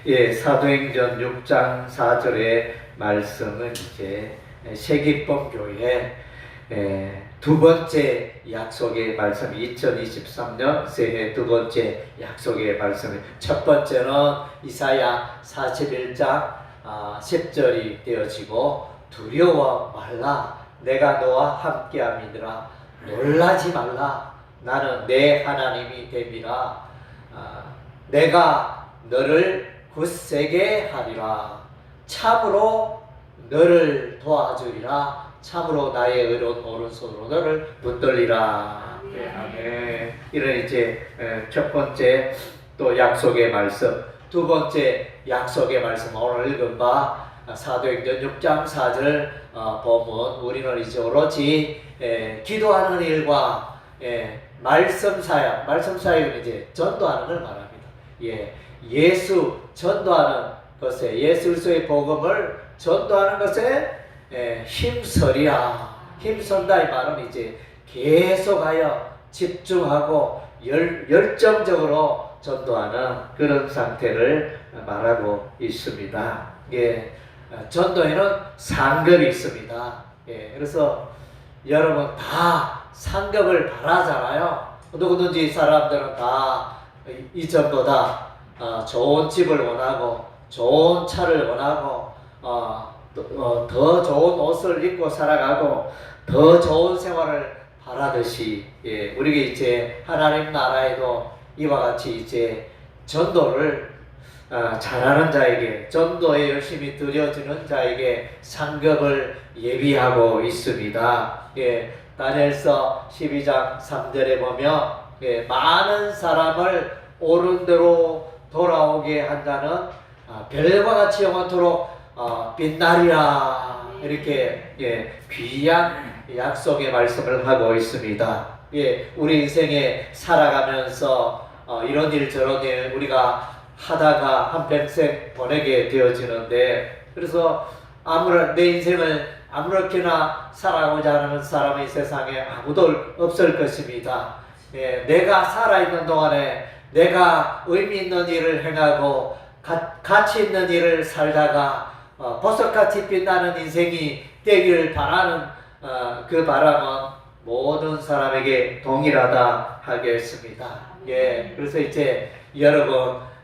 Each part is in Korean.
예, 사도행전 6장 4절의 말씀은 이제 세기범 교회 두 번째 약속의 말씀, 2023년 새해 두 번째 약속의 말씀. 첫 번째는 이사야 41장 10절이 되어지고, 두려워 말라, 내가 너와 함께함이니라. 놀라지 말라, 나는 내 하나님이 됨이라. 내가 너를 굳세게 하리라. 참으로 너를 도와주리라. 참으로 나의 의로운 오른손으로 너를 붙들리라. 네, 아멘. 이런 이제 첫 번째 또 약속의 말씀, 두 번째 약속의 말씀, 오늘 읽은 바 사도행전 6장 4절 보면 우리는 이제 오로지 기도하는 일과 말씀 사역은 이제 전도하는 걸 말합니다. 예수 전도하는 것에, 예수 그리스도의 복음을 전도하는 것에 힘쓰리라. 힘쓴다 이 말은 이제 계속하여 집중하고 열정적으로 전도하는 그런 상태를 말하고 있습니다. 전도에는 상급이 있습니다. 그래서 여러분 다 상급을 바라잖아요. 누구든지 사람들은 다 이전보다 좋은 집을 원하고, 좋은 차를 원하고, 더 좋은 옷을 입고 살아가고, 더 좋은 생활을 바라듯이, 우리가 이제 하나님 나라에도 이와 같이 이제 전도를 잘하는 자에게, 전도에 열심히 들여주는 자에게 상급을 예비하고 있습니다. 다니엘서 12장 3절에 보면 많은 사람을 옳은 대로 돌아오게 한다는 별과 같이 영원토록 빛나리라. 이렇게 귀한 약속의 말씀을 하고 있습니다. 우리 인생에 살아가면서 이런 일 저런 일 우리가 하다가 한평생 보내게 되어지는데, 그래서 내 인생을 아무렇게나 살아가고자 하는 사람이 세상에 아무도 없을 것입니다. 내가 살아있는 동안에 내가 의미 있는 일을 행하고 가치 있는 일을 살다가 보석같이 빛나는 인생이 되기를 바라는 그 바람은 모든 사람에게 동일하다 하겠습니다. 그래서 이제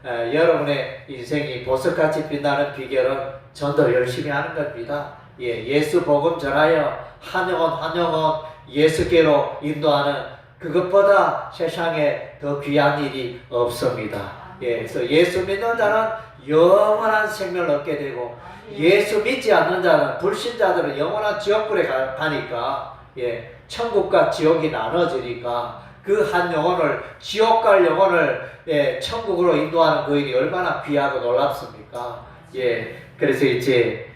여러분의 인생이 보석같이 빛나는 비결은 전도 열심히 하는 겁니다. 예수 복음 전하여 한 영혼 예수께로 인도하는, 그것보다 세상에 더 귀한 일이 없습니다. 그래서 예수 믿는 자는 영원한 생명을 얻게 되고, 예수 믿지 않는 자는, 불신자들은 영원한 지옥불에 가니까, 천국과 지옥이 나눠지니까 그 한 영혼을, 지옥 갈 영혼을 천국으로 인도하는 그 일이 얼마나 귀하고 놀랍습니까? 그래서 이제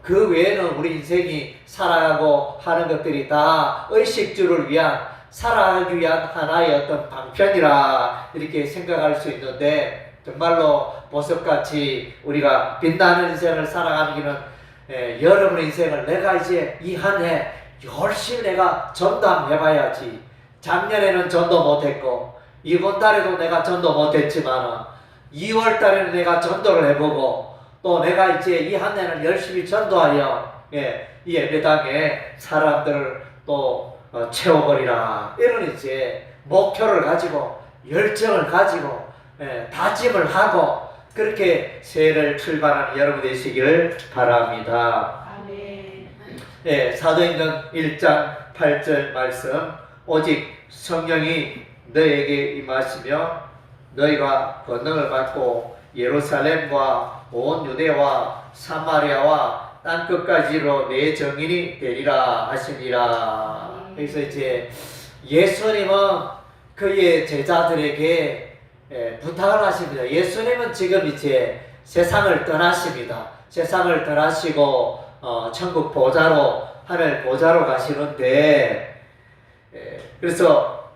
그 외에는 우리 인생이 살아가고 하는 것들이 다 의식주를 위한, 살아가기 위한 하나의 어떤 방편이라 이렇게 생각할 수 있는데, 정말로 보석같이 우리가 빛나는 인생을 살아가는 길은 여러분의 인생을 내가 이제 이 한 해 열심히 내가 전담해봐야지. 작년에는 전도 못했고, 이번 달에도 내가 전도 못했지만 2월 달에는 내가 전도를 해보고, 또 내가 이제 이 한 해는 열심히 전도하여 이 예배당에 사람들을 또 채워버리라. 이런 이제 목표를 가지고, 열정을 가지고, 다짐을 하고, 그렇게 새해를 출발하는 여러분 되시기를 바랍니다. 아멘. 사도행전 1장 8절 말씀, 오직 성령이 너에게 임하시며 너희가 권능을 받고 예루살렘과 온 유대와 사마리아와 땅끝까지로 내 증인이 되리라 하시니라. 그래서 이제 예수님은 그의 제자들에게 부탁을 하십니다. 예수님은 지금 이제 세상을 떠나십니다. 세상을 떠나시고 천국 보좌로, 하늘 보좌로 가시는데, 그래서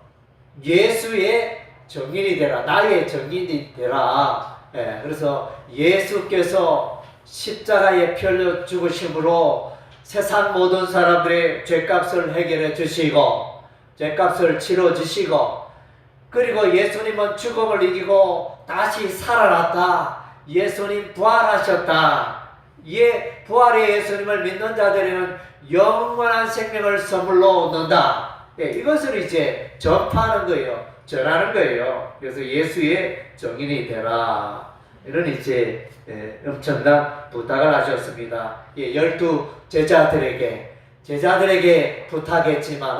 예수의 증인이 되라, 나의 증인이 되라. 그래서 예수께서 십자가에 펴려 죽으심으로 세상 모든 사람들의 죄값을 해결해 주시고, 죄값을 치러 주시고, 그리고 예수님은 죽음을 이기고 다시 살아났다. 예수님 부활하셨다. 부활의 예수님을 믿는 자들에는 영원한 생명을 선물로 얻는다. 이것을 이제 전파하는 거예요. 전하는 거예요. 그래서 예수의 증인이 되라. 이런 이제 엄청난 부탁을 하셨습니다. 12 제자들에게 부탁했지만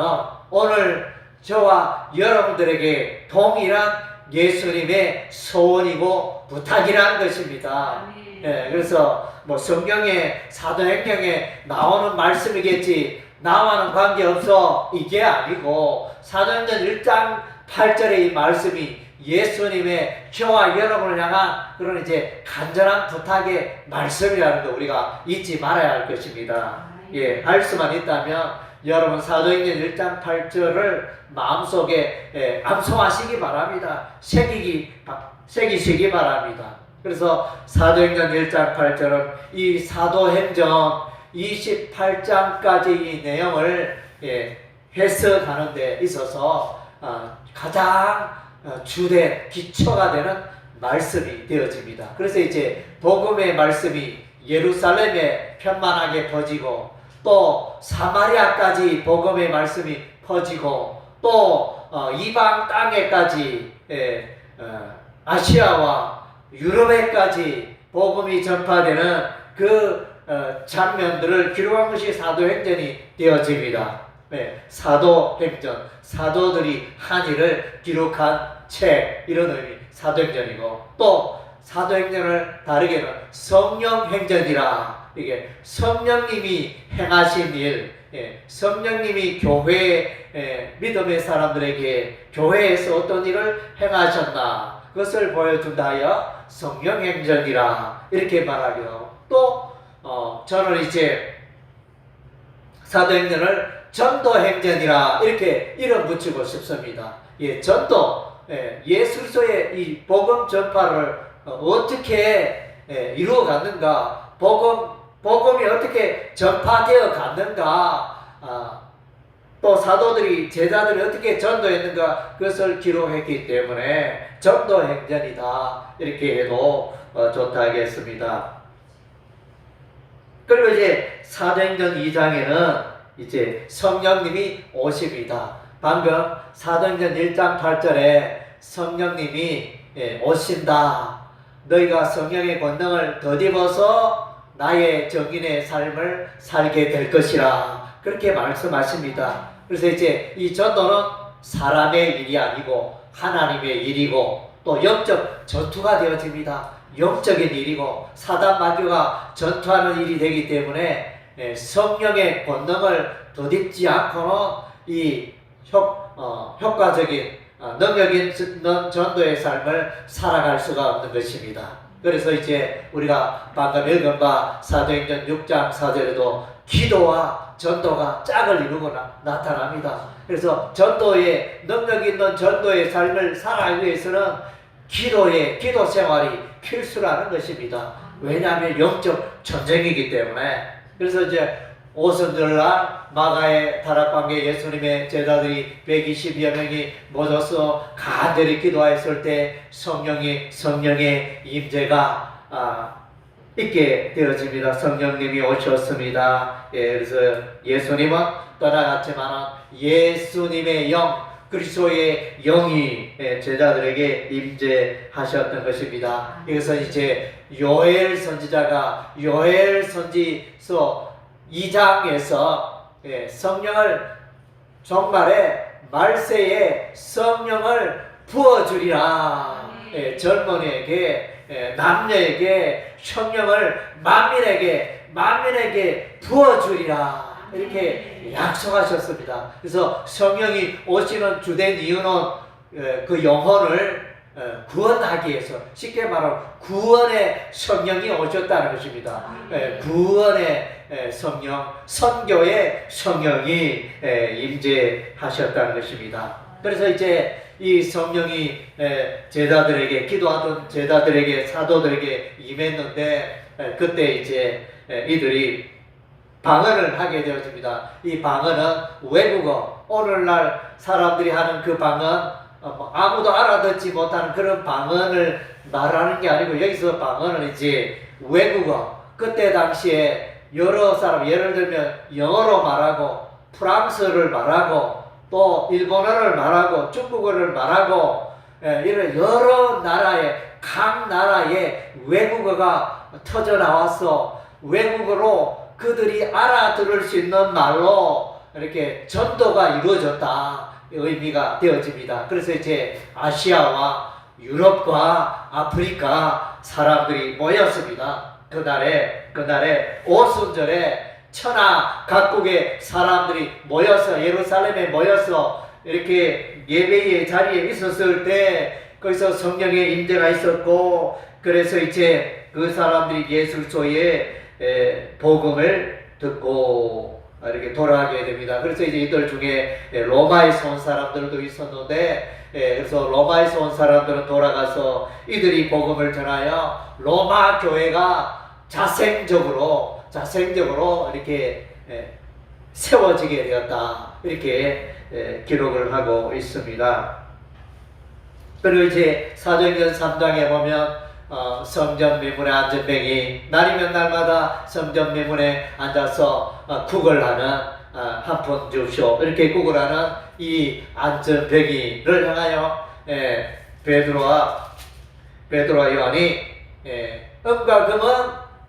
오늘 저와 여러분들에게 동일한 예수님의 소원이고 부탁이라는 것입니다. 그래서 뭐 성경에 사도행전에 나오는 말씀이겠지 나와는 관계없어 이게 아니고 사도행전 1장 8절의 이 말씀이 예수님의 저와 여러분을 향한 그런 이제 간절한 부탁의 말씀이라는 거 우리가 잊지 말아야 할 것입니다. 할 수만 있다면 여러분 사도행전 1장 8절을 마음속에 암송하시기 바랍니다. 새기시기 바랍니다. 그래서 사도행전 1장 8절은 이 사도행전 28장까지 이 내용을 해석하는 데 있어서 가장 주된 기초가 되는 말씀이 되어집니다. 그래서 이제 복음의 말씀이 예루살렘에 편만하게 퍼지고 또 사마리아까지 복음의 말씀이 퍼지고 또 이방 땅에까지 아시아와 유럽에까지 복음이 전파되는 그 장면들을 기록한 것이 사도행전이 되어집니다. 사도행전, 사도들이 한 일을 기록한 책, 이런 의미 사도행전이고 또 사도행전을 다르게는 성령행전이라. 이게 성령님이 행하신 일, 성령님이 교회 믿음의 사람들에게 교회에서 어떤 일을 행하셨나 그것을 보여준다 하여 성령행전이라 이렇게 말하기도. 또 저는 이제 사도행전을 전도행전이라 이렇게 이름 붙이고 싶습니다. 전도, 예수의 이 복음 전파를 어떻게 이루어갔는가, 복음이 어떻게 전파되어 갔는가, 또 사도들이 제자들이 어떻게 전도했는가 그것을 기록했기 때문에 전도행전이다 이렇게 해도 좋다 하겠습니다. 그리고 이제 사도행전 2장에는 이제 성령님이 오십니다. 방금 사도행전 1장 8절에 성령님이 오신다. 너희가 성령의 권능을 덧입어서 나의 정인의 삶을 살게 될 것이라. 그렇게 말씀하십니다. 그래서 이제 이 전도는 사람의 일이 아니고 하나님의 일이고 또 영적 전투가 되어집니다. 영적인 일이고 사단 마귀가 전투하는 일이 되기 때문에 성령의 권능을 덧입지 않고는 이 효과적인 능력 있는 전도의 삶을 살아갈 수가 없는 것입니다. 그래서 이제 우리가 방금 읽은 바 사도행전 6장 4절에도 기도와 전도가 짝을 이루고 나타납니다. 그래서 전도의 능력 있는 전도의 삶을 살아가기 위해서는 기도 생활이 필수라는 것입니다. 왜냐하면 영적 전쟁이기 때문에. 그래서 이제 오순절날 마가의 다락방에 예수님의 제자들이 120여 명이 모여서 간절히 기도했을 때 성령의 임재가 있게 되어집니다. 성령님이 오셨습니다. 그래서 예수님은 떠나갔지만 예수님의 영, 그리스도의 영이 제자들에게 임재하셨던 것입니다. 이것은 이제 요엘 선지자가 요엘 선지서 2장에서 성령을 종말에 말세에 성령을 부어주리라. 젊은이에게 남녀에게 성령을 만민에게 부어주리라. 이렇게 약속하셨습니다. 그래서 성령이 오시는 주된 이유는 그 영혼을 구원하기 위해서, 쉽게 말하면 구원의 성령이 오셨다는 것입니다. 구원의 성령, 선교의 성령이 임재하셨다는 것입니다. 그래서 이제 이 성령이 제자들에게, 기도하던 제자들에게, 사도들에게 임했는데 그때 이제 이들이 방언을 하게 되어집니다. 이 방언은 외국어, 오늘날 사람들이 하는 그 방언, 뭐 아무도 알아듣지 못하는 그런 방언을 말하는 게 아니고, 여기서 방언은 이제 외국어, 그때 당시에 여러 사람, 예를 들면 영어로 말하고 프랑스어를 말하고 또 일본어를 말하고 중국어를 말하고, 이런 여러 나라의, 각 나라의 외국어가 터져 나왔어. 외국어로 그들이 알아들을 수 있는 말로 이렇게 전도가 이루어졌다, 의미가 되어집니다. 그래서 이제 아시아와 유럽과 아프리카 사람들이 모였습니다. 그날에 오순절에 천하 각국의 사람들이 모여서 예루살렘에 모여서 이렇게 예배의 자리에 있었을 때 거기서 성령의 임재가 있었고, 그래서 이제 그 사람들이 예술소에 복음을 듣고 이렇게 돌아가게 됩니다. 그래서 이제 이들 중에 로마에서 온 사람들도 있었는데, 그래서 로마에서 온 사람들은 돌아가서 이들이 복음을 전하여 로마 교회가 자생적으로 이렇게 세워지게 되었다, 이렇게 기록을 하고 있습니다. 그리고 이제 사도행전 3장에 보면 성전 미문에 앉은 뱅이 날이면 날마다 성전 미문에 앉아서 국을 하는, 한 푼 주시오, 이렇게 국을 하는 이 앉은 뱅이를 향하여 베드로와 요한이 은과 금은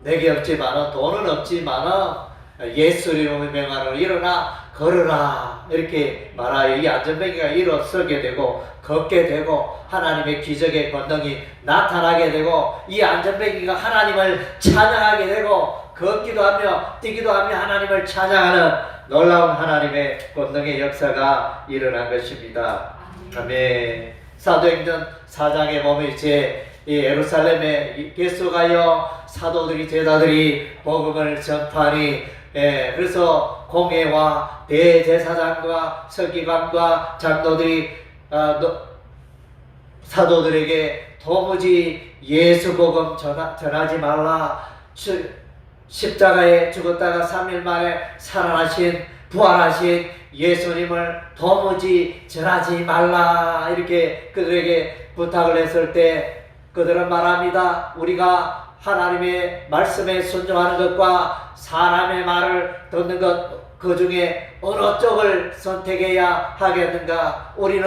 내게 없지만은, 돈은 없지만은 예수 이름을 명하노라, 일어나 걸으라, 이렇게 말하여 이 안전뱅이가 일어서게 되고 걷게 되고 하나님의 기적의 권능이 나타나게 되고, 이 안전뱅이가 하나님을 찬양하게 되고 걷기도 하며 뛰기도 하며 하나님을 찬양하는 놀라운 하나님의 권능의 역사가 일어난 것입니다. 아멘. 사도행전 4장에 보면 이제 이 예루살렘에 계속하여 사도들이, 제자들이 복음을 전파하니, 그래서 공회와 대제사장과 서기관과 장로들이 사도들에게 도무지 예수 복음 전하지 말라, 십자가에 죽었다가 3일 만에 살아나신, 부활하신 예수님을 도무지 전하지 말라, 이렇게 그들에게 부탁을 했을 때 그들은 말합니다. 우리가 하나님의 말씀에 순종하는 것과 사람의 말을 듣는 것, 그 중에 어느 쪽을 선택해야 하겠는가? 우리는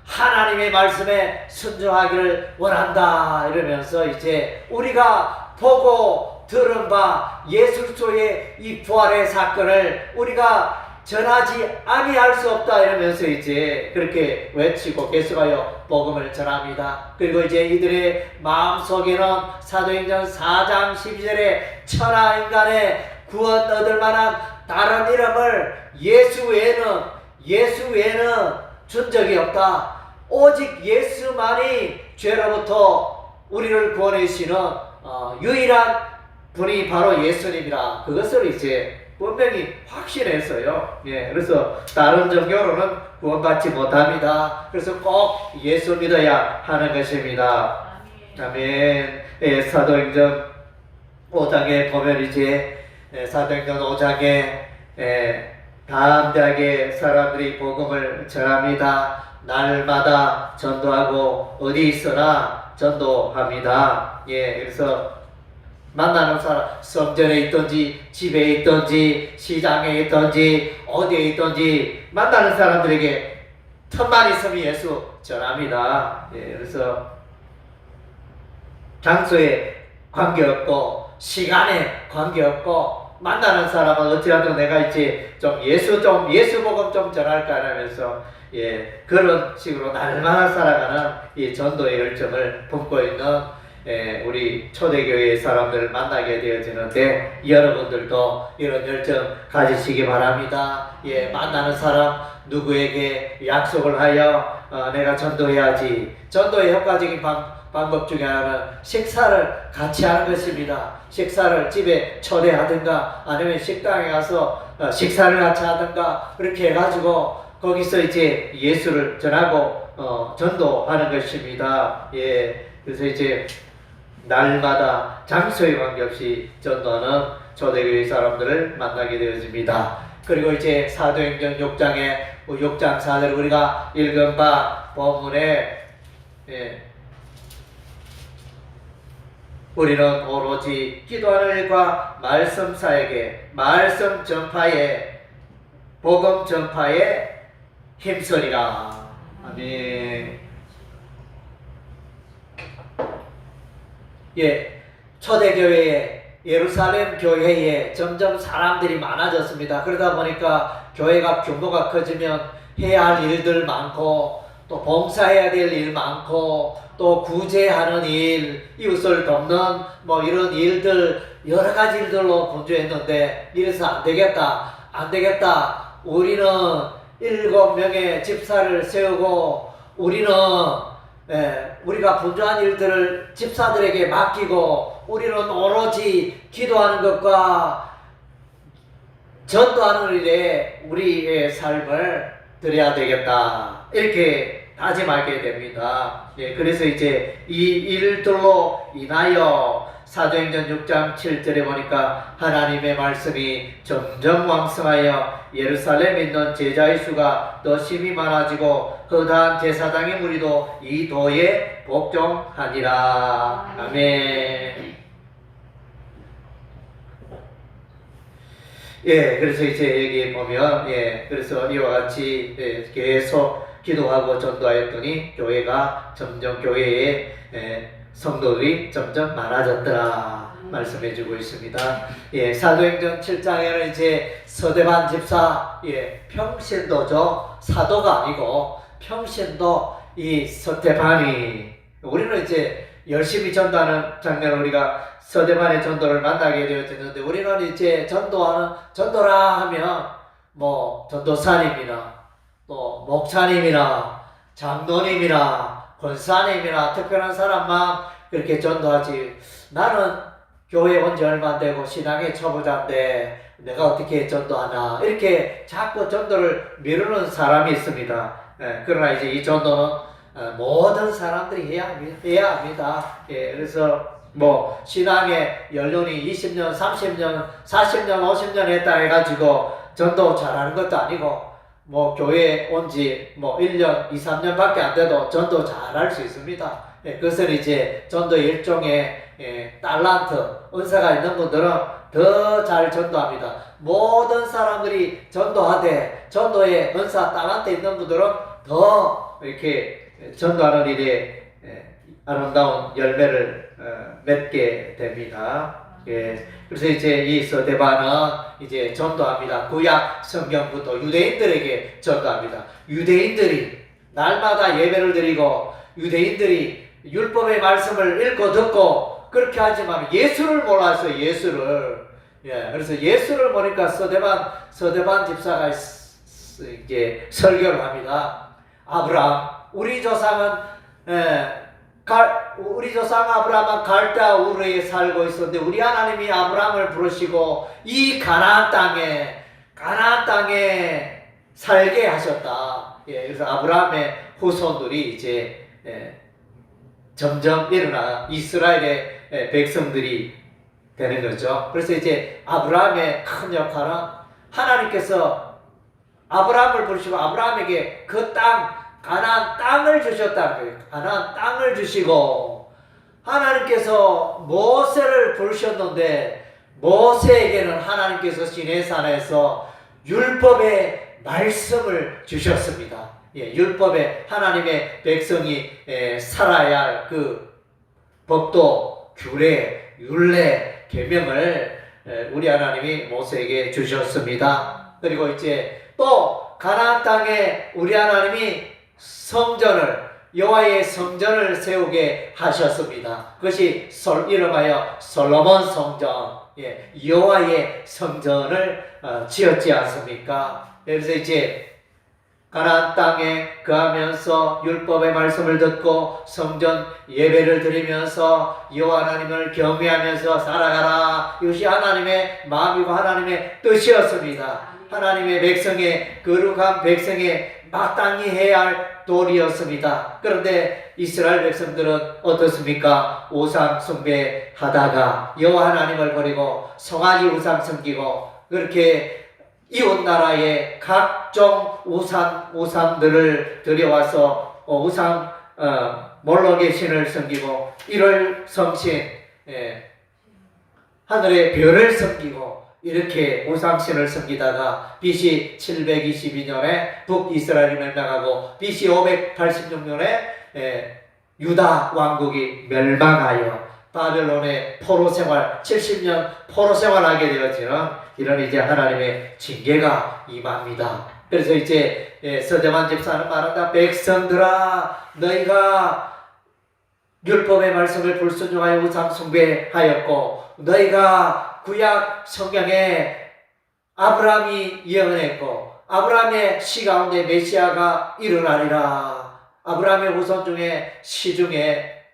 하나님의 말씀에 순종하기를 원한다, 이러면서 이제 우리가 보고 들은 바 예술소의 이 부활의 사건을 우리가 전하지 아니할 수 없다, 이러면서 이제 그렇게 외치고 계속하여 복음을 전합니다. 그리고 이제 이들의 마음속에는 사도행전 4장 12절에 천하 인간의 구원 얻을 만한 다른 이름을 예수 외에는 준 적이 없다. 오직 예수만이 죄로부터 우리를 구원해 주시는 유일한 분이 바로 예수님이라, 그것을 이제 분명히 확신했어요. 그래서 다른 종교로는 구원받지 못합니다. 그래서 꼭 예수 믿어야 하는 것입니다. 아멘. 사도행전 5장에 보면 이제 사도행전 5장에 담대하게 사람들이 복음을 전합니다. 날마다 전도하고 어디 있으나 전도합니다. 그래서 만나는 사람, 성전에 있든지 집에 있든지 시장에 있든지 어디에 있든지 만나는 사람들에게 틈만 있으면 예수 전합니다. 그래서 장소에 관계없고 시간에 관계없고, 만나는 사람은 어찌라도 내가 이제 예수 복음 좀 전할까 하면서 그런 식으로 날마다 살아가는 이 전도의 열정을 품고 있는 우리 초대교회 사람들을 만나게 되어지는데, 여러분들도 이런 열정 가지시기 바랍니다. 만나는 사람 누구에게 약속을 하여 내가 전도해야지. 전도의 효과적인 방법 중에 하나는 식사를 같이 하는 것입니다. 식사를 집에 초대하든가 아니면 식당에 가서 식사를 같이 하든가, 그렇게 해가지고 거기서 이제 예수를 전하고 전도하는 것입니다. 그래서 이제 날마다 장소에 관계없이 전도하는 초대교회 사람들을 만나게 되어집니다. 그리고 이제 사도행전 6장에 6장 4절 우리가 읽은 바 본문에 우리는 오로지 기도하는 일과 말씀 사역에, 말씀 전파에, 복음 전파에 힘쓰리라. 아멘. 초대교회에, 예루살렘 교회에 점점 사람들이 많아졌습니다. 그러다 보니까 교회가 규모가 커지면 해야 할 일들 많고, 또 봉사해야 될 일 많고, 또 구제하는 일, 이웃을 돕는 뭐 이런 일들, 여러 가지 일들로 분주했는데, 이래서 안 되겠다. 우리는 7명의 집사를 세우고, 우리가 분주한 일들을 집사들에게 맡기고, 우리는 오로지 기도하는 것과 전도하는 일에 우리의 삶을 드려야 되겠다. 이렇게 다짐하게 됩니다. 그래서 이제 이 일들로 인하여 사도행전 6장 7절에 보니까 하나님의 말씀이 점점 왕성하여 예루살렘에 있는 제자의 수가 더 심히 많아지고 허다한 제사장의 무리도 이 도에 복종하니라. 아멘. 그래서 이제 여기 보면, 그래서 이와 같이 계속 기도하고 전도하였더니 교회가 점점 교회에 성도들이 점점 많아졌더라 말씀해주고 있습니다. 사도행전 7장에는 이제 서대반 집사, 평신도죠. 사도가 아니고 평신도 이 서대반이, 우리는 이제 열심히 전도하는 장면을 우리가 서대반의 전도를 만나게 되었는데, 우리는 이제 전도라 하면 뭐 전도사님이나 또 목사님이나 장로님이나 권사님이나 특별한 사람만 그렇게 전도하지, 나는 교회 온 지 얼마 안 되고 신앙의 초보자인데 내가 어떻게 전도하나, 이렇게 자꾸 전도를 미루는 사람이 있습니다. 그러나 이제 이 전도는 모든 사람들이 해야 합니다. 그래서 뭐 신앙의 연륜이 20년, 30년, 40년, 50년 했다 해가지고 전도 잘하는 것도 아니고, 뭐 교회에 온 지 뭐 1년, 2, 3년밖에 안 돼도 전도 잘할 수 있습니다. 그것은 이제 전도의 일종의 달란트, 은사가 있는 분들은 더 잘 전도합니다. 모든 사람들이 전도하되 전도의 은사, 달란트 있는 분들은 더 이렇게 전도하는 일에 아름다운 열매를 맺게 됩니다. 그래서 이제 이 서대반은 이제 전도합니다. 구약 성경부터 유대인들에게 전도합니다. 유대인들이 날마다 예배를 드리고, 유대인들이 율법의 말씀을 읽고 듣고 그렇게 하지만 예수를 몰랐어요. 예수를. 그래서 예수를 보니까 서대반 집사가 이제 설교를 합니다. 아브라함, 우리 조상 아브라함은 갈대아 우르에 살고 있었는데 우리 하나님이 아브라함을 부르시고 이 가나안 땅에 살게 하셨다. 그래서 아브라함의 후손들이 이제 점점 일어나 이스라엘의 백성들이 되는 거죠. 그래서 이제 아브라함의 큰 역할은 하나님께서 아브라함을 부르시고 아브라함에게 그 가나안 땅을 주셨다는 거예요. 가나안 땅을 주시고, 하나님께서 모세를 부르셨는데 모세에게는 하나님께서 시내산에서 율법의 말씀을 주셨습니다. 율법에 하나님의 백성이 살아야 할 그 법도, 규례, 율례, 계명을 우리 하나님이 모세에게 주셨습니다. 그리고 이제 또 가나안 땅에 우리 하나님이 여호와의 성전을 세우게 하셨습니다. 그것이 이름하여 솔로몬 성전, 여호와의 성전을 지었지 않습니까? 그래서 이제 가나안 땅에 거하면서 율법의 말씀을 듣고 성전 예배를 드리면서 여호와 하나님을 경외하면서 살아가라. 이것이 하나님의 마음이고 하나님의 뜻이었습니다. 하나님의 백성의, 거룩한 백성의 마땅히 해야 할 도리였습니다. 그런데 이스라엘 백성들은 어떻습니까? 우상 숭배하다가 여호와 하나님을 버리고 송아지 우상 섬기고 그렇게 이웃 나라의 각종 우상들을 들여와서 몰록의 신을 섬기고 이를 성신, 하늘의 별을 섬기고 이렇게 우상신을 섬기다가 BC 722년에 북이스라엘이 멸망하고 BC 586년에 유다 왕국이 멸망하여 바벨론의 포로 생활 70년 포로 생활하게 되어지는 이런 이제 하나님의 징계가 임합니다. 그래서 이제 서대만 집사는 말한다. 백성들아, 너희가 율법의 말씀을 불순종하여 우상 숭배하였고 너희가 구약 성경에 아브라함이 예언했고 아브라함의 시 가운데 메시아가 일어나리라. 아브라함의 후손 중에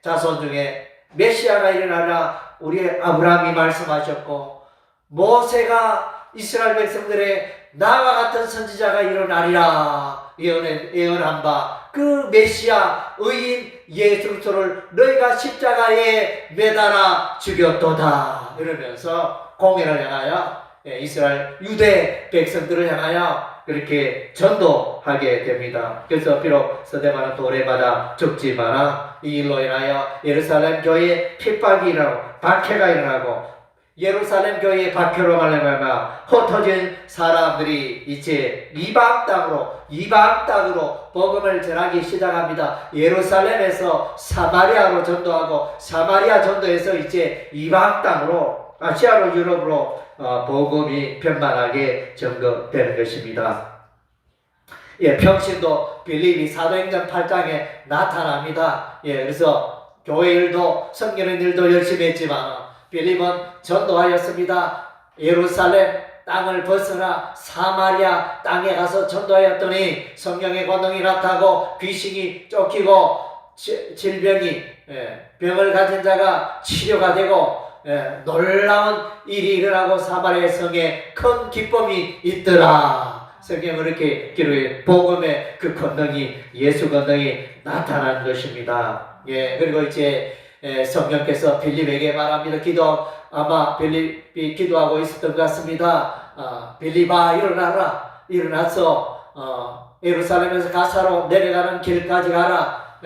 자손 중에 메시아가 일어나리라. 우리 아브라함이 말씀하셨고 모세가 이스라엘 백성들의 나와 같은 선지자가 일어나리라 예언한 바 그 메시아 의인 예수 그리스도를 너희가 십자가에 매달아 죽였도다 이러면서 공회를 향하여 이스라엘 유대 백성들을 향하여 그렇게 전도하게 됩니다. 그래서 비록 서대만은 돌에 맞아 죽지만 이 일로 인하여 예루살렘 교회에 핍박이 일어나고 박해가 일어나고 예루살렘 교회의 박해로 말미암아 흩어진 사람들이 이제 이방 땅으로 복음을 전하기 시작합니다. 예루살렘에서 사마리아로 전도하고 사마리아 전도에서 이제 이방 땅으로 아시아로 유럽으로 복음이 편만하게 전거되는 것입니다. 평신도 빌립이 사도행전 8장에 나타납니다. 그래서 교회 일도 섬기는 일도 열심히 했지만 빌립은 전도하였습니다. 예루살렘 땅을 벗어나 사마리아 땅에 가서 전도하였더니 성령의 권능이 나타나고 귀신이 쫓기고 질병이 병을 가진 자가 치료가 되고 놀라운 일이 일어나고 사마리아 성에 큰 기쁨이 있더라. 성경은 이렇게 기록해 복음의 그 권능이 예수 권능이 나타난 것입니다. 그리고 이제 성령께서 빌립에게 말합니다. 아마 빌립이 기도하고 있었던 것 같습니다. 빌립아 일어나라. 일어나서 예루살렘에서 가사로 내려가는 길까지 가라.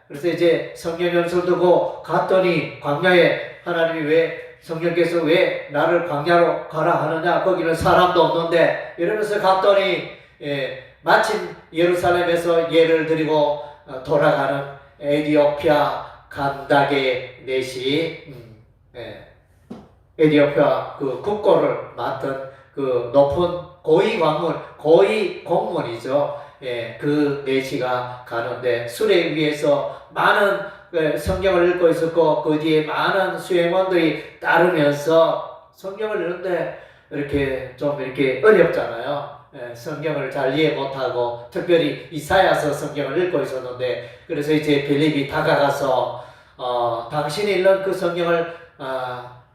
그래서 이제 성령 연설 두고 갔더니 광야에 하나님이 성령께서 왜 나를 광야로 가라 하느냐 거기는 사람도 없는데 이러면서 갔더니 마침 예루살렘에서 예를 드리고 돌아가는 에디오피아 간다게 넷이 에디오피아 그 국고를 맡은 그 높은 고위 공무원이죠. 그 넷이가 가는데 수레 위에서 많은 성경을 읽고 있었고 그 뒤에 많은 수행원들이 따르면서 성경을 읽는데 이렇게 좀 이렇게 어렵잖아요. 성경을 잘 이해 못하고 특별히 이사야서 성경을 읽고 있었는데 그래서 이제 빌립이 다가가서 당신이 읽는 그 성경을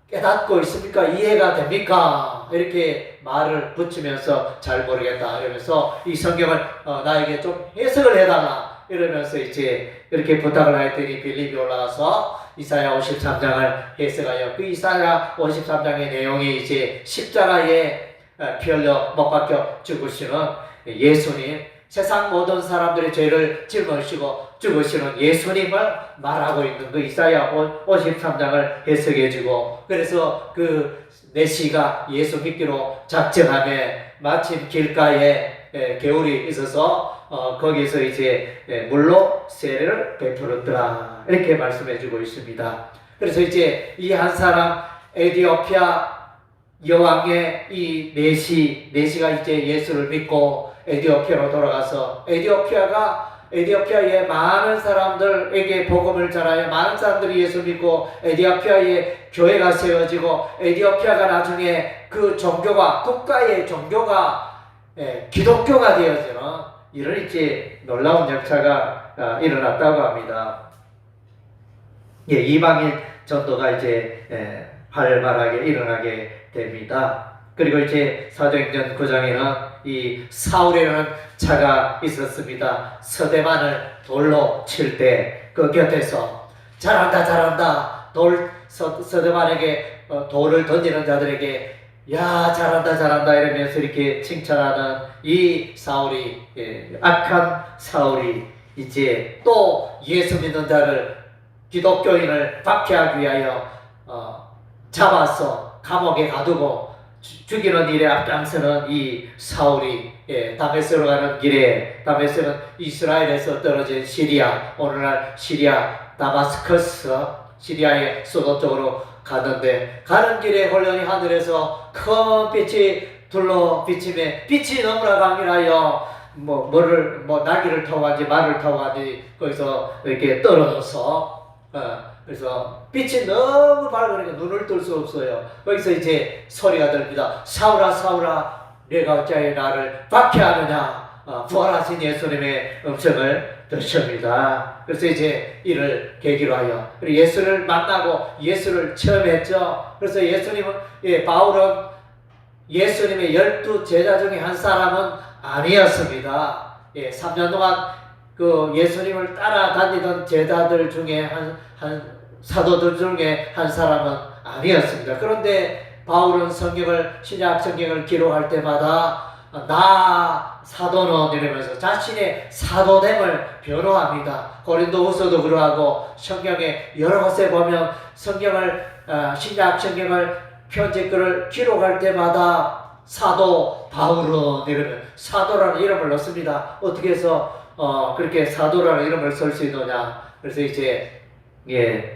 깨닫고 있습니까? 이해가 됩니까? 이렇게 말을 붙이면서 잘 모르겠다 이러면서 이 성경을 나에게 좀 해석을 해달라 이러면서 이제 이렇게 부탁을 했더니 빌립이 올라가서 이사야 53장을 해석하여 그 이사야 53장의 내용이 이제 십자가에 피 흘려 못 박혀 죽으시는 예수님, 세상 모든 사람들의 죄를 짊어지시고 죽으시는 예수님을 말하고 있는 그 이사야 53장을 해석해주고 그래서 그 내시가 예수 믿기로 작정하며 마침 길가에 개울이 있어서 거기서 이제 물로 세례를 베풀었더라 이렇게 말씀해주고 있습니다. 그래서 이제 이 한 사람 에디오피아 여왕의 이 내시가 이제 예수를 믿고 에디오피아로 돌아가서 에디오피아의 많은 사람들에게 복음을 전하여 많은 사람들이 예수 믿고 에디오피아의 교회가 세워지고 에디오피아가 나중에 그 종교가 국가의 종교가 기독교가 되어지는 이런 이제 놀라운 역사가 일어났다고 합니다. 이방인 전도가 이제 활발하게 일어나게 됩니다. 그리고 이제 사도행전 9장에는 이 사울이라는 자가 있었습니다. 서대만을 돌로 칠 때 그 곁에서 잘한다 서대만에게 돌을 던지는 자들에게 야, 잘한다, 잘한다 이러면서 이렇게 칭찬하는 이 사울이, 악한 사울이 이제 또 예수 믿는 자를, 기독교인을 박해하기 위하여 잡아서 감옥에 가두고 죽이는 일에 앞장서는 이 사울이, 다메섹으로 가는 길에, 다메섹은 이스라엘에서 떨어진 시리아, 오늘날 시리아 다마스커스, 시리아의 수도 쪽으로 가는데, 가는 길에 홀연히 하늘에서 큰 빛이 둘러 비치매, 빛이 너무나 강렬하여 나귀를 타고 가지 말을 타고 가지 거기서 이렇게 떨어져서, 그래서 빛이 너무 밝으니까 눈을 뜰 수 없어요. 거기서 이제 소리가 들립니다. 사울아, 사울아, 내가 어찌하여 나를 박해하느냐. 부활하신 예수님의 음성을 듣습니다. 그래서 이제 이를 계기로 하여 예수를 만나고 예수를 처음 했죠. 그래서 예수님은, 바울은 예수님의 12 제자 중에 한 사람은 아니었습니다. 3년 동안 그 예수님을 따라다니던 제자들 중에 한 사도들 중에 한 사람은 아니었습니다. 그런데 바울은 신약 성경을 기록할 때마다 나 사도는 이러면서 자신의 사도됨을 변호합니다. 고린도후서도 그러하고 성경에 여러 곳에 보면 신약 성경을 편지글을 기록할 때마다 사도 바울은 이러면 사도라는 이름을 넣습니다. 어떻게 해서 그렇게 사도라는 이름을 쓸 수 있느냐? 그래서 이제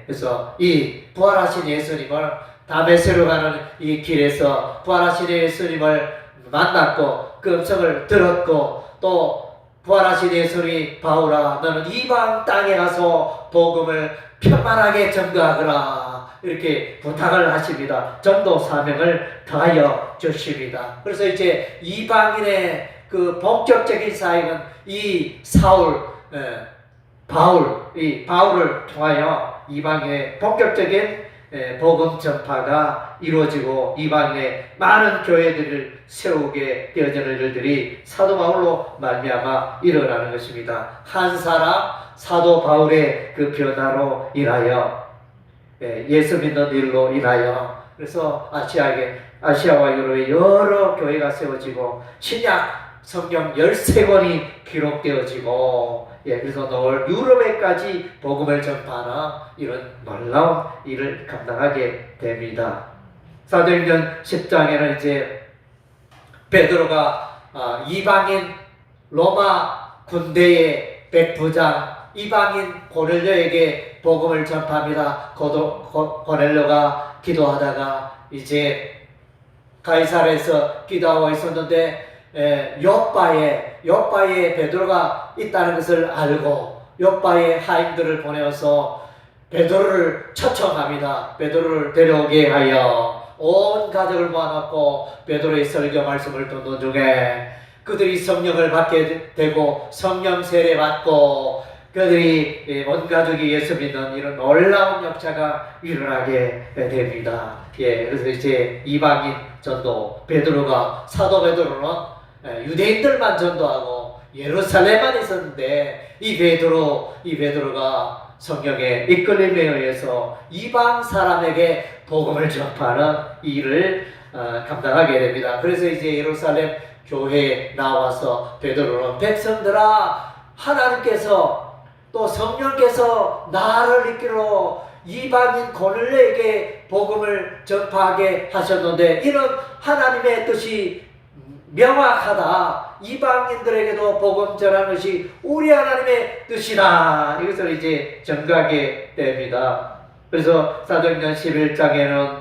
그래서 이 부활하신 예수님을, 다메섹으로 가는 이 길에서 부활하신 예수님을 만났고 그 음성을 들었고, 또 부활하신 예수님, 바울아 너는 이방 땅에 가서 복음을 편만하게 전도하거라 이렇게 부탁을 하십니다. 전도 사명을 더하여 주십니다. 그래서 이제 이방인의 그 본격적인 사역은 이 바울을 통하여 이방인의 본격적인 복음 전파가 이루어지고 이방인의 많은 교회들을 세우게 되어지는 일들이 사도 바울로 말미암아 일어나는 것입니다. 한 사람 사도 바울의 그 변화로 인하여, 예수 믿는 일로 인하여, 그래서 아시아와 유럽에 여러 교회가 세워지고 신약 성경 13권이 기록되어지고, 그래서 늘 유럽에까지 복음을 전파하는 이런 놀라운 일을 감당하게 됩니다. 사도행전 10장에는 이제 베드로가 이방인 로마 군대의 백부장 이방인 고넬료에게 복음을 전파합니다. 고넬료가 기도하다가 이제 가이사랴에서 기도하고 있었는데, 요빠에 베드로가 있다는 것을 알고 요빠에 하인들을 보내어서 베드로를 초청합니다. 베드로를 데려오게 하여 온 가족을 모아놓고 베드로의 설교 말씀을 듣는 중에 그들이 성령을 받게 되고 성령 세례 받고 그들이 온 가족이 예수 믿는 이런 놀라운 역사가 일어나게 됩니다. 그래서 이제 이방인 전도, 사도 베드로는 유대인들만 전도하고 예루살렘만 있었는데 이 베드로가 성령의 이끌림에 의해서 이방 사람에게 복음을 전파하는 일을 감당하게 됩니다. 그래서 이제 예루살렘 교회에 나와서 베드로는 백성들아, 하나님께서 또 성령께서 나를 이끌어 이방인 고넬료에게 복음을 전파하게 하셨는데 이런 하나님의 뜻이 명확하다. 이방인들에게도 복음 전하는 것이 우리 하나님의 뜻이다. 이것을 이제 전가하게 됩니다. 그래서 사도행전 11장에는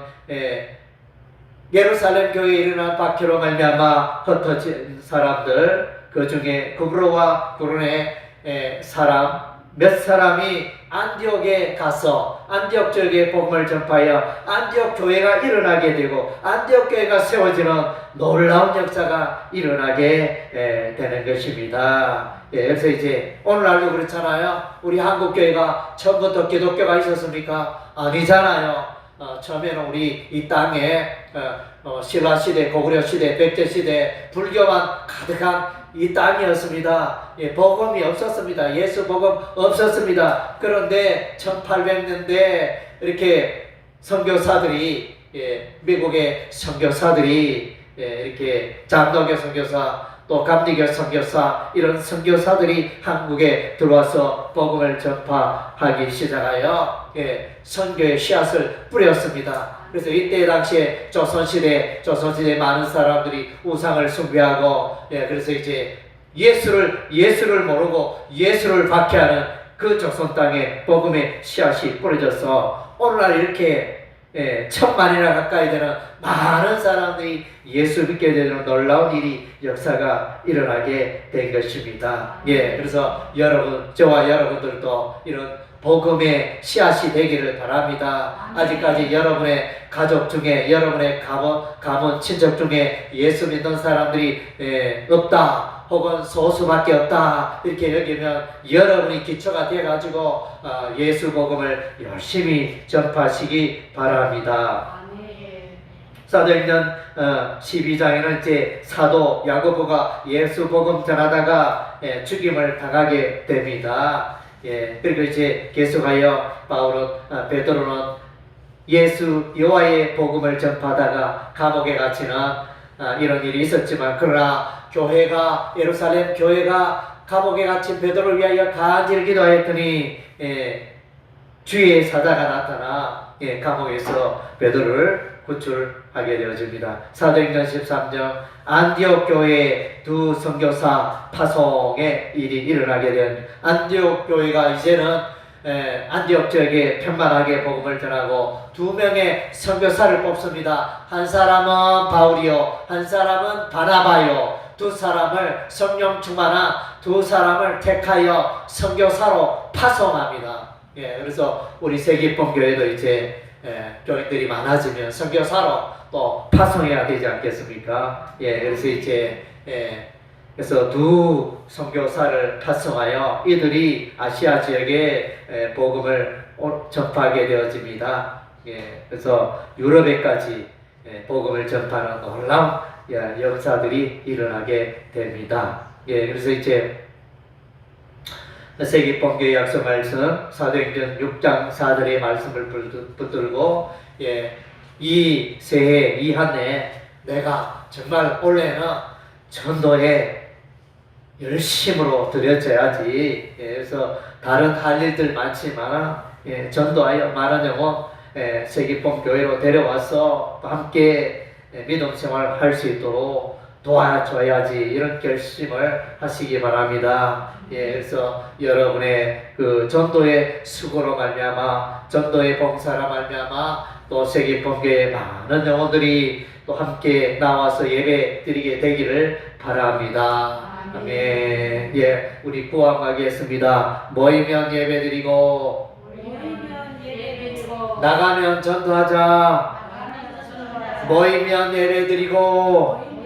예루살렘 교회에 일어난 박해로 말미암아 흩어진 사람들, 그 중에 구브로와 구르네 사람 몇 사람이 안디옥에 가서 안디옥 지역에 복음을 전파하여 안디옥 교회가 일어나게 되고 안디옥 교회가 세워지는 놀라운 역사가 일어나게 되는 것입니다. 그래서 이제 오늘날도 그렇잖아요. 우리 한국 교회가 처음부터 기독교가 있었습니까? 아니잖아요. 처음에는 우리 이 땅에 신라 시대, 고구려 시대, 백제 시대 불교만 가득한 이 땅이었습니다. 복음이 없었습니다. 예수 복음 없었습니다. 그런데 1800년대 이렇게 선교사들이 미국의 선교사들이 이렇게 장로교 선교사 또 감리교 선교사 이런 선교사들이 한국에 들어와서 복음을 전파하기 시작하여 선교의 씨앗을 뿌렸습니다. 그래서 이때 당시에 조선시대 많은 사람들이 우상을 숭배하고 그래서 이제 예수를 모르고 예수를 박해하는 그 조선 땅에 복음의 씨앗이 뿌려져서 오늘날 이렇게 1000만이나 가까이 되는 많은 사람들이 예수 믿게 되는 놀라운 일이 역사가 일어나게 된 것입니다. 그래서 저와 여러분들도 이런 복음의 씨앗이 되기를 바랍니다. 아직까지 여러분의 가족 중에 여러분의 가문 친척 중에 예수 믿는 사람들이 없다 혹은 소수밖에 없다 이렇게 여기면 여러분이 기초가 되어가지고 예수 복음을 열심히 전파하시기 바랍니다. 사도행전 12장에는 이제 사도 야고보가 예수 복음 전하다가 죽임을 당하게 됩니다. 그리고 이제 계속하여 베드로는 예수 여호와의 복음을 전파하다가 감옥에 갇히는 이런 일이 있었지만 그러나 예루살렘 교회가 감옥에 갇힌 베드로를 위하여 간절히 기도하였더니 주의 사자가 나타나 감옥에서 베드로를 구출하게 되어집니다. 사도행전 13장 안디옥 교회의 두 선교사 파송의 일이 일어나게 된 안디옥 교회가 이제는 안디옥 지역에 편만하게 복음을 전하고 2명의 선교사를 뽑습니다. 한 사람은 바울이요 한 사람은 바나바요 두 사람을 성령 충만한 두 사람을 택하여 선교사로 파송합니다. 그래서 우리 세기본 교회도 이제 교인들이 많아지면 선교사로 또 파송해야 되지 않겠습니까? 그래서 이제 그래서 두 선교사를 파송하여 이들이 아시아 지역에 복음을 전파하게 되어집니다. 그래서 유럽에까지 복음을 전파하는 놀라운 역사들이 일어나게 됩니다. 그래서 이제 세기본교의 약속 말씀 사도행전 6장 4절의 말씀을 붙들고 이 새해 이 한 해 내가 정말 올해는 전도에 열심으로 들여져야지. 그래서 다른 할 일들 많지만 전도하여 많은 영혼 세기본 교회로 데려와서 함께 믿음 생활 할 수 있도록 도와줘야지 이런 결심을 하시기 바랍니다. 그래서 여러분의 그 전도의 수고로 말미암아 전도의 봉사로 말미암아 또 세계본교의 많은 영혼들이 또 함께 나와서 예배 드리게 되기를 바랍니다. 아멘. 우리 구함하겠습니다. 모이면 예배 드리고 나가면 전도하자. 모이면 예배 드리고